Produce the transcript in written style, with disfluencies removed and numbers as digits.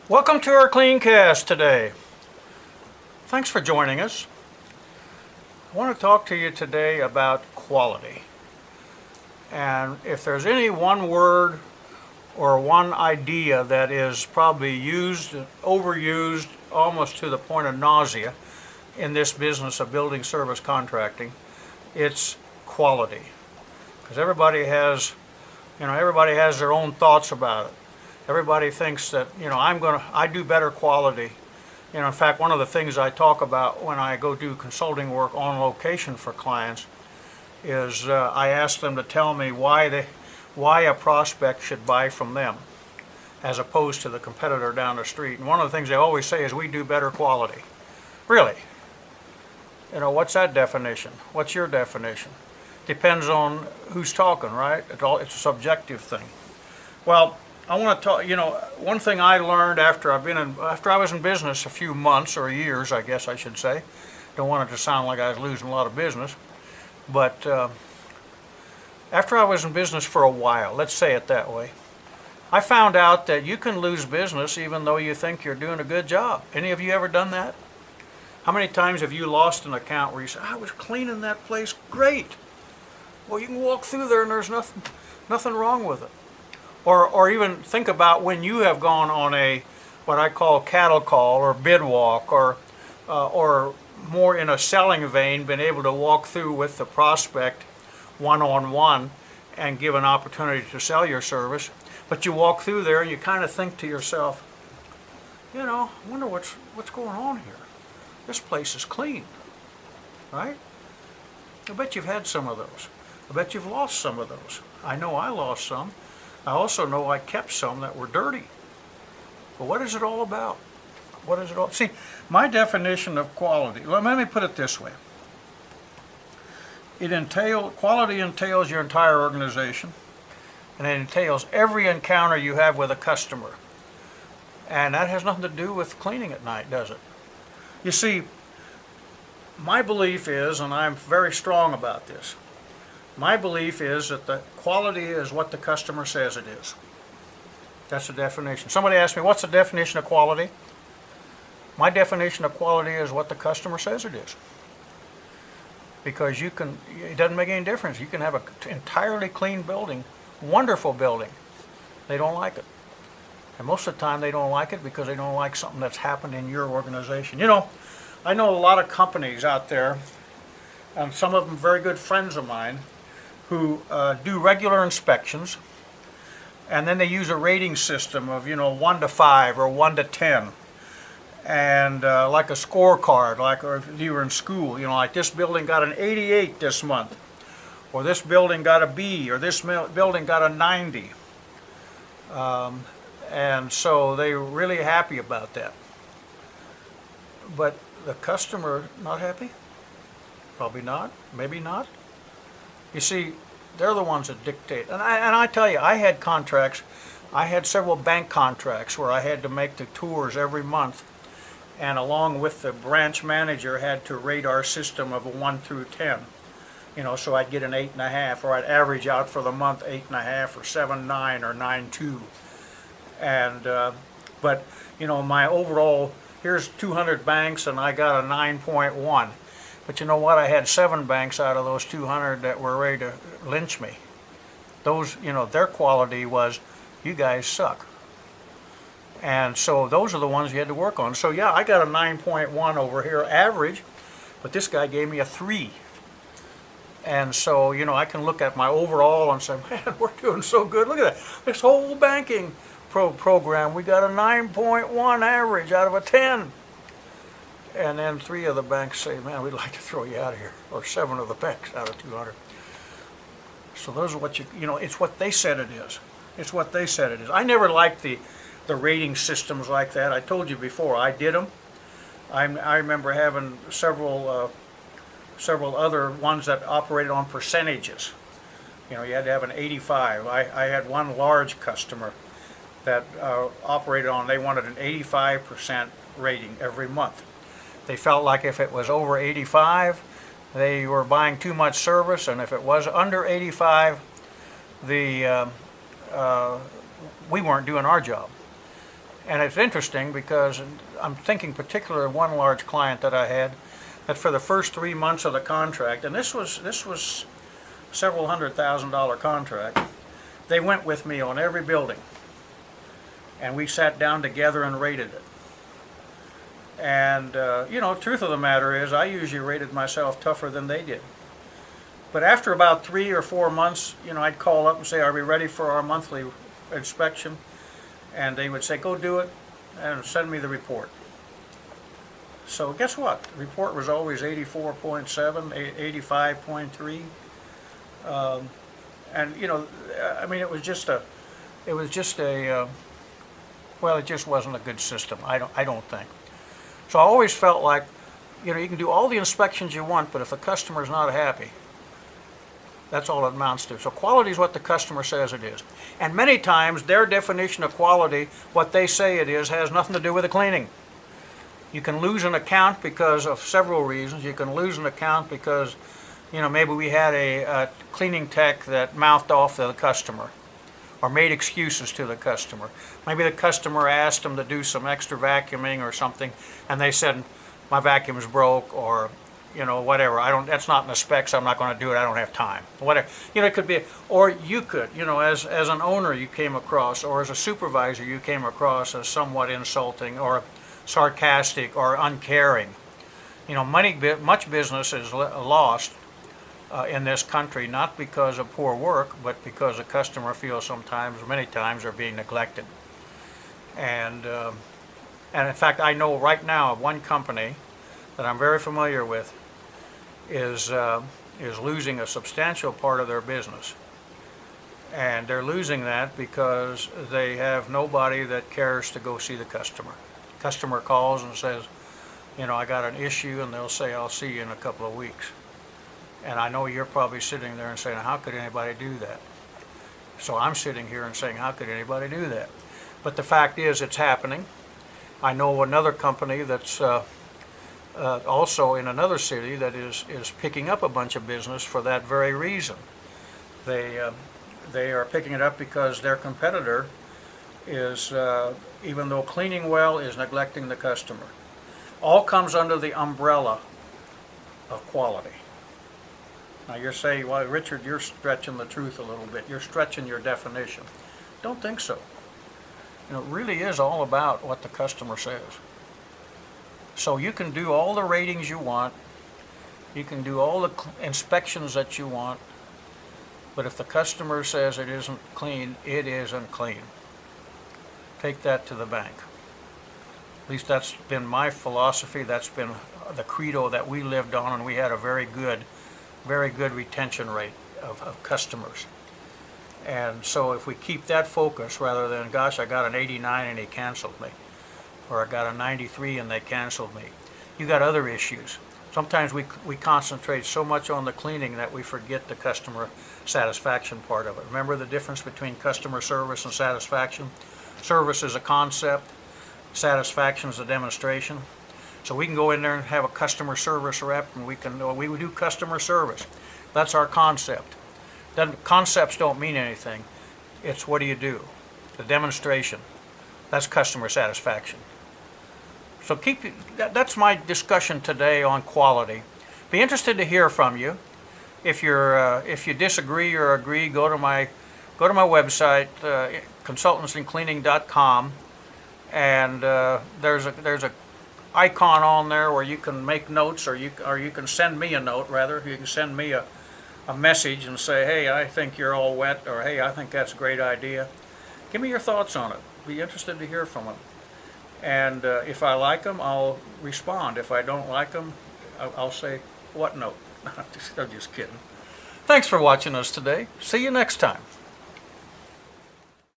Welcome to our Cleancast today. Thanks for joining us. I want to talk to you today about quality. And if there's any one word or one idea that is probably used, overused, almost to the point of nausea in this business of building service contracting, it's quality. Because everybody has their own thoughts about it. Everybody thinks that, I do better quality. In fact, one of the things I talk about when I go do consulting work on location for clients is I ask them to tell me why a prospect should buy from them as opposed to the competitor down the street. And one of the things they always say is we do better quality. Really? What's that definition? What's your definition? Depends on who's talking, right? It's a subjective thing. Well, I want to talk, one thing I learned after I was in business a few months or years, I guess I should say. Don't want it to sound like I was losing a lot of business. But after I was in business for a while, let's say it that way, I found out that you can lose business even though you think you're doing a good job. Any of you ever done that? How many times have you lost an account where you say, I was cleaning that place great? Well, you can walk through there and there's nothing wrong with it. Or even think about when you have gone on what I call cattle call or bid walk or more in a selling vein, been able to walk through with the prospect one-on-one and give an opportunity to sell your service. But you walk through there and you kind of think to yourself, I wonder what's going on here. This place is clean, right? I bet you've had some of those. I bet you've lost some of those. I know I lost some. I also know I kept some that were dirty. But what is it all about? What is it all? See, my definition of quality, let me put it this way. Quality entails your entire organization, and it entails every encounter you have with a customer. And that has nothing to do with cleaning at night, does it? You see, my belief is, and I'm very strong about this, my belief is that the quality is what the customer says it is. That's the definition. Somebody asked me, what's the definition of quality? My definition of quality is what the customer says it is. Because it doesn't make any difference. You can have an entirely clean building, wonderful building. They don't like it. And most of the time they don't like it because they don't like something that's happened in your organization. I know a lot of companies out there, and some of them very good friends of mine, who do regular inspections, and then they use a rating system of 1 to 5 or 1 to 10, and like a scorecard, like if you were in school, like this building got an 88 this month, or this building got a B, or this building got a 90, and so they're really happy about that. But the customer not happy? Probably not. Maybe not. You see, they're the ones that dictate. And I tell you, I had contracts. I had several bank contracts where I had to make the tours every month. And along with the branch manager, had to rate our system of a 1 through 10. So I'd get an 8.5, or I'd average out for the month 8.5, or 7.9, or 9.2. And, but, my overall, here's 200 banks and I got a 9.1. But you know what? I had 7 banks out of those 200 that were ready to lynch me. Those, their quality was, you guys suck. And so those are the ones you had to work on. So yeah, I got a 9.1 over here average, but this guy gave me a 3. And so, I can look at my overall and say, man, we're doing so good. Look at that. This whole banking program, we got a 9.1 average out of a 10. And then 3 of the banks say, man, we'd like to throw you out of here. Or 7 of the banks out of 200. So those are what it's what they said it is. It's what they said it is. I never liked the rating systems like that. I told you before, I did them. I remember having several other ones that operated on percentages. You had to have an 85. I had one large customer that operated on, they wanted an 85% rating every month. They felt like if it was over 85, they were buying too much service, and if it was under 85, we weren't doing our job. And it's interesting because I'm thinking particularly of one large client that I had, that for the first 3 months of the contract, and this was several $100,000 contract, they went with me on every building. And we sat down together and rated it. And, truth of the matter is, I usually rated myself tougher than they did. But after about 3 or 4 months, I'd call up and say, are we ready for our monthly inspection? And they would say, go do it, and send me the report. So guess what? The report was always 84.7, 85.3. It just wasn't a good system. I don't think. So I always felt like, you can do all the inspections you want, but if the customer's not happy, that's all it amounts to. So quality is what the customer says it is. And many times their definition of quality, what they say it is, has nothing to do with the cleaning. You can lose an account because of several reasons. You can lose an account because, maybe we had a cleaning tech that mouthed off to the customer or made excuses to the customer. Maybe the customer asked them to do some extra vacuuming or something, and they said, my vacuum's broke, or whatever. That's not in the specs. I'm not going to do it. I don't have time. Whatever. It could be, or you could, as an owner you came across, or as a supervisor you came across as somewhat insulting or sarcastic or uncaring. Much business is lost in this country, not because of poor work, but because the customer feels many times, are being neglected. And in fact, I know right now of one company that I'm very familiar with is losing a substantial part of their business. And they're losing that because they have nobody that cares to go see the customer. Customer calls and says, I got an issue, and they'll say, I'll see you in a couple of weeks. And I know you're probably sitting there and saying, how could anybody do that? So I'm sitting here and saying, how could anybody do that? But the fact is, it's happening. I know another company that's also in another city that is picking up a bunch of business for that very reason. They are picking it up because their competitor is, even though cleaning well, is neglecting the customer. All comes under the umbrella of quality. Now you're saying, well, Richard, you're stretching the truth a little bit. You're stretching your definition. Don't think so. It really is all about what the customer says. So you can do all the ratings you want, you can do all the inspections that you want, but if the customer says it isn't clean, it isn't clean. Take that to the bank. At least that's been my philosophy. That's been the credo that we lived on, and we had a very good retention rate of customers. And so if we keep that focus, rather than, gosh, I got an 89 and he canceled me, or I got a 93 and they canceled me. You got other issues. Sometimes we concentrate so much on the cleaning that we forget the customer satisfaction part of it. Remember the difference between customer service and satisfaction? Service is a concept, satisfaction is a demonstration. So we can go in there and have a customer service rep, and we would do customer service. That's our concept. Then concepts don't mean anything. It's what do you do? The demonstration. That's customer satisfaction. So that's my discussion today on quality. Be interested to hear from you. If you disagree or agree, go to my website, consultantsandcleaning.com, and there's a icon on there where you can make notes, or you can send me a note, rather. You can send me a message and say, hey, I think you're all wet, or hey, I think that's a great idea. Give me your thoughts on it. Be interested to hear from them. And if I like them, I'll respond. If I don't like them, I'll say, what note? I'm just kidding. Thanks for watching us today. See you next time.